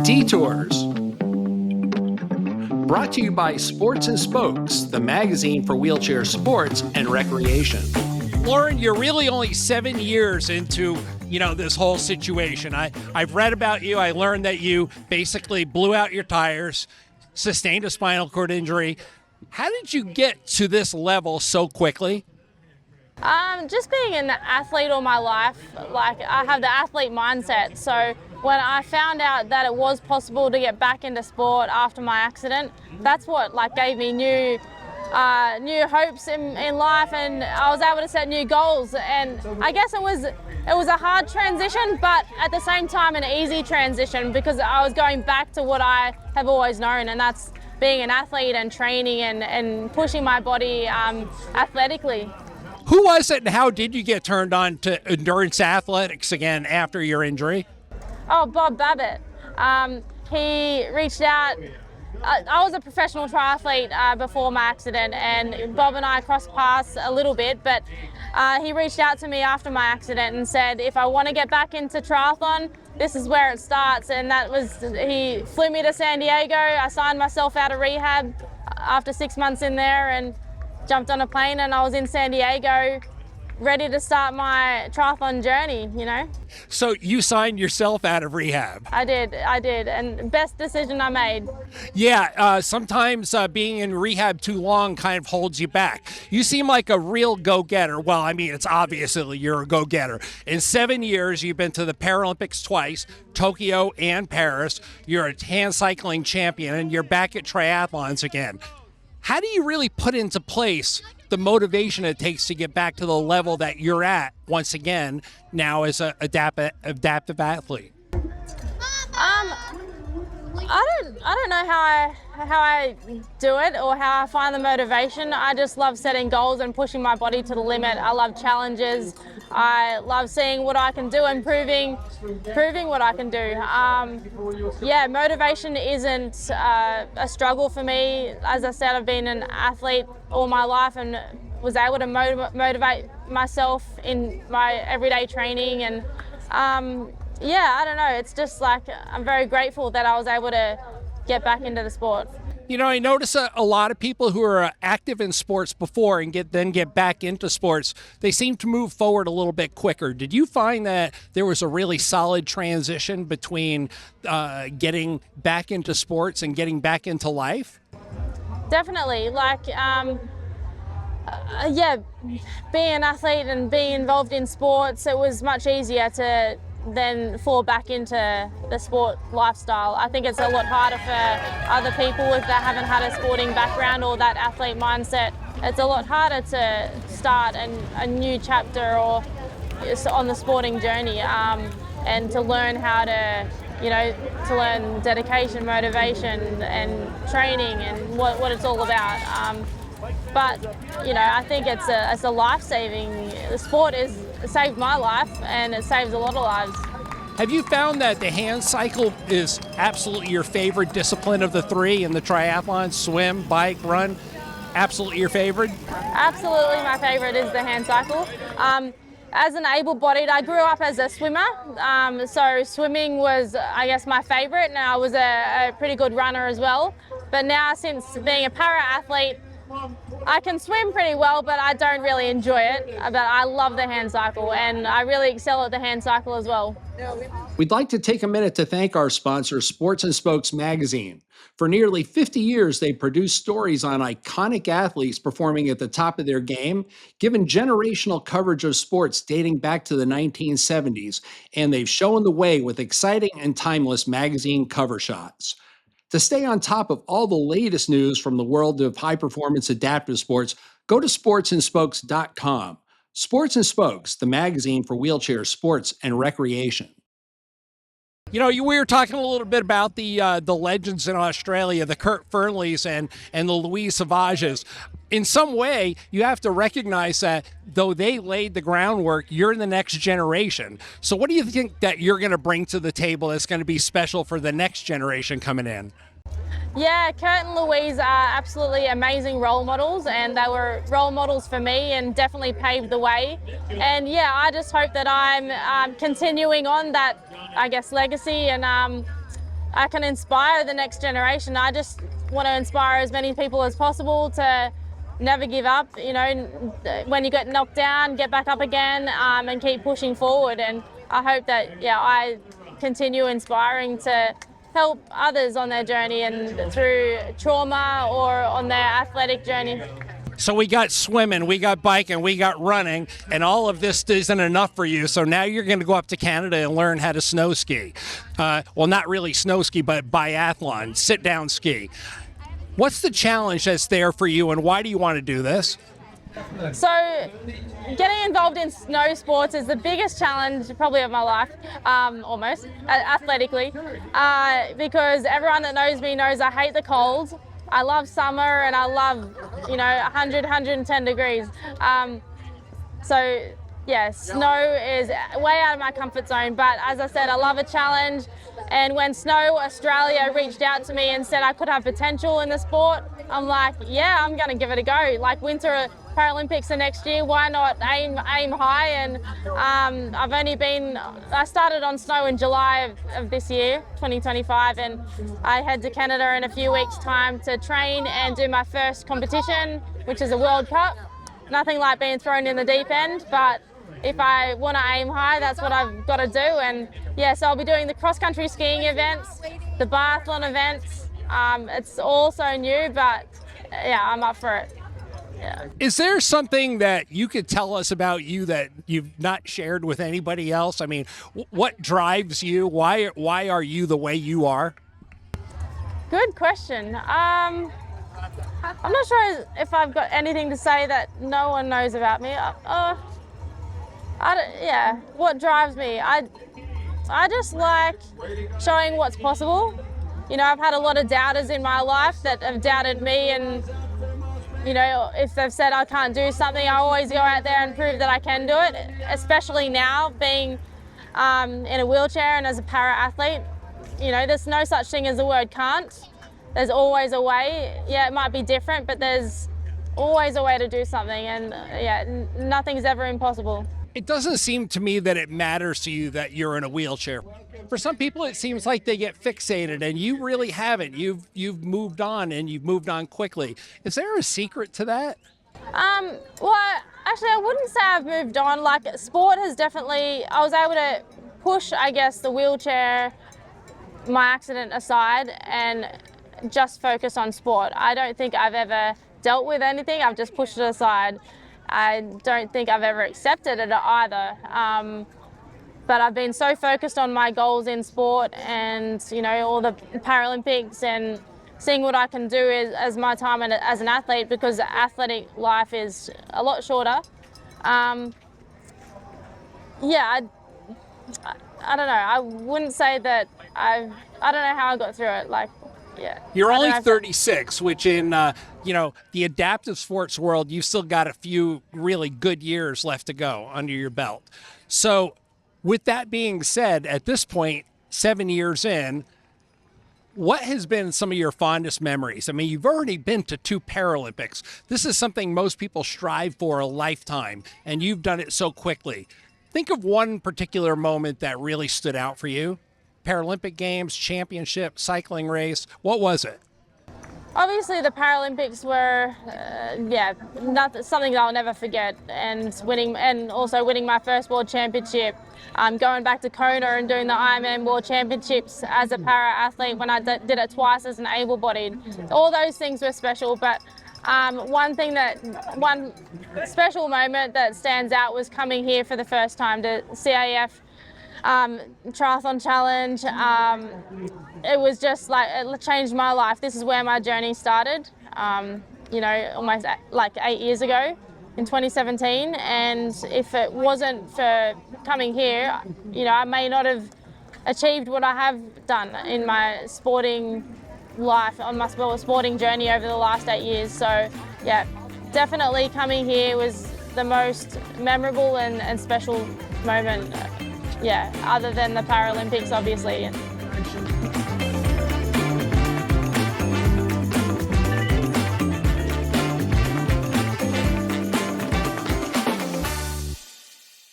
Detours. Brought to you by Sports and Spokes, the magazine for wheelchair sports and recreation. Lauren, you're really only 7 years into, this whole situation. I've read about you. I learned that you basically blew out your tires, sustained a spinal cord injury. How did you get to this level so quickly? Just being an athlete all my life, I have the athlete mindset. So when I found out that it was possible to get back into sport after my accident, that's what gave me new hopes in life, and I was able to set new goals. And I guess it was a hard transition, but at the same time an easy transition, because I was going back to what I have always known, and that's being an athlete and training and pushing my body athletically. Who was it and how did you get turned on to endurance athletics again after your injury? Oh, Bob Babbitt. He reached out. I was a professional triathlete before my accident, and Bob and I crossed paths a little bit, but he reached out to me after my accident and said, if I want to get back into triathlon, this is where it starts. And he flew me to San Diego. I signed myself out of rehab after 6 months in there and jumped on a plane, and I was in San Diego ready to start my triathlon journey, So you signed yourself out of rehab? I did, and best decision I made. Yeah, sometimes being in rehab too long kind of holds you back. You seem like a real go-getter. Well, it's obvious that you're a go-getter. In 7 years, you've been to the Paralympics twice, Tokyo and Paris. You're a hand cycling champion, and you're back at triathlons again. How do you really put into place the motivation it takes to get back to the level that you're at once again now as an adaptive athlete? I don't know how I do it or how I find the motivation. I just love setting goals and pushing my body to the limit. I love challenges. I love seeing what I can do and proving what I can do. Motivation isn't a struggle for me. As I said, I've been an athlete all my life and was able to motivate myself in my everyday training. And I don't know, it's just I'm very grateful that I was able to get back into the sport. I notice a lot of people who are active in sports before and get back into sports, they seem to move forward a little bit quicker. Did you find that there was a really solid transition between getting back into sports and getting back into life? Definitely. Being an athlete and being involved in sports, it was much easier to then fall back into the sport lifestyle. I think it's a lot harder for other people if they haven't had a sporting background or that athlete mindset. It's a lot harder to start a new chapter or on the sporting journey, and to learn how to learn dedication, motivation and training and what it's all about. But I think it's a life-saving. The sport saved my life, and it saves a lot of lives. Have you found that the hand cycle is absolutely your favorite discipline of the three in the triathlon? Swim, bike, run, absolutely your favorite? Absolutely, my favorite is the hand cycle. As an able-bodied, I grew up as a swimmer, so swimming was, I guess, my favorite, and I was a pretty good runner as well. But now, since being a para-athlete, I can swim pretty well, but I don't really enjoy it. But I love the hand cycle, and I really excel at the hand cycle as well. We'd like to take a minute to thank our sponsor, Sports and Spokes magazine. For nearly 50 years, they've produced stories on iconic athletes performing at the top of their game, given generational coverage of sports dating back to the 1970s, and they've shown the way with exciting and timeless magazine cover shots. To stay on top of all the latest news from the world of high-performance adaptive sports, go to sportsandspokes.com. Sports and Spokes, the magazine for wheelchair sports and recreation. We were talking a little bit about the legends in Australia, the Kurt Fernleys and the Louise Savages. In some way, you have to recognize that though they laid the groundwork, you're the next generation. So what do you think that you're going to bring to the table that's going to be special for the next generation coming in? Yeah, Kurt and Louise are absolutely amazing role models, and they were role models for me and definitely paved the way. And yeah, I just hope that I'm continuing on that, I guess, legacy and I can inspire the next generation. I just want to inspire as many people as possible to never give up. You know, when you get knocked down, get back up again, and keep pushing forward. And I hope that, yeah, I continue inspiring to help others on their journey and through trauma or on their athletic journey. So we got swimming, we got biking, we got running, and all of this isn't enough for you. So now you're going to go up to Canada and learn how to snow ski. Well, not really snow ski, but biathlon, sit-down ski. What's the challenge that's there for you, and why do you want to do this? So getting involved in snow sports is the biggest challenge probably of my life, almost, athletically, because everyone that knows me knows I hate the cold. I love summer and I love, 100, 110 degrees. So yeah, snow is way out of my comfort zone, but as I said, I love a challenge. And when Snow Australia reached out to me and said I could have potential in the sport, I'm like, yeah, I'm gonna give it a go. Like, Winter Paralympics are next year, why not aim high? And I started on snow in July of this year, 2025, and I head to Canada in a few weeks' time to train and do my first competition, which is a World Cup. Nothing like being thrown in the deep end, but if I want to aim high, that's what I've got to do. And yeah, so I'll be doing the cross-country skiing events, the biathlon events. It's all so new, but yeah, I'm up for it. Yeah. Is there something that you could tell us about you that you've not shared with anybody else? I mean, what drives you? Why are you the way you are? Good question. I'm not sure if I've got anything to say that no one knows about me. What drives me? I just like showing what's possible. You know, I've had a lot of doubters in my life that have doubted me, and if they've said I can't do something, I always go out there and prove that I can do it, especially now being in a wheelchair and as a para-athlete. There's no such thing as the word can't. There's always a way. Yeah, it might be different, but there's always a way to do something, and nothing's ever impossible. It doesn't seem to me that it matters to you that you're in a wheelchair. For some people, it seems like they get fixated, and you really haven't. You've moved on, and you've moved on quickly. Is there a secret to that? Well, actually, I wouldn't say I've moved on. Like, sport has definitely, I was able to push, I guess, the wheelchair, my accident aside, and just focus on sport. I don't think I've ever dealt with anything. I've just pushed it aside. I don't think I've ever accepted it either. But I've been so focused on my goals in sport and, all the Paralympics and seeing what I can do as my time as an athlete, because athletic life is a lot shorter. I don't know. I wouldn't say that I don't know how I got through it. You're only 36, which in, the adaptive sports world, you've still got a few really good years left to go under your belt. So with that being said, at this point, 7 years in, what has been some of your fondest memories? I mean, you've already been to 2 Paralympics. This is something most people strive for a lifetime, and you've done it so quickly. Think of one particular moment that really stood out for you. Paralympic Games, championship, cycling race. What was it? Obviously, the Paralympics were, something that I'll never forget. And also winning my first World Championship, going back to Kona and doing the Ironman World Championships as a para-athlete when I did it twice as an able-bodied. All those things were special, but one special moment that stands out was coming here for the first time to CAF triathlon challenge. It was just it changed my life. This is where my journey started, almost 8 years ago in 2017. And if it wasn't for coming here, I may not have achieved what I have done in my sporting life, on my sporting journey over the last 8 years. So yeah, definitely coming here was the most memorable and special moment. Other than the Paralympics, obviously.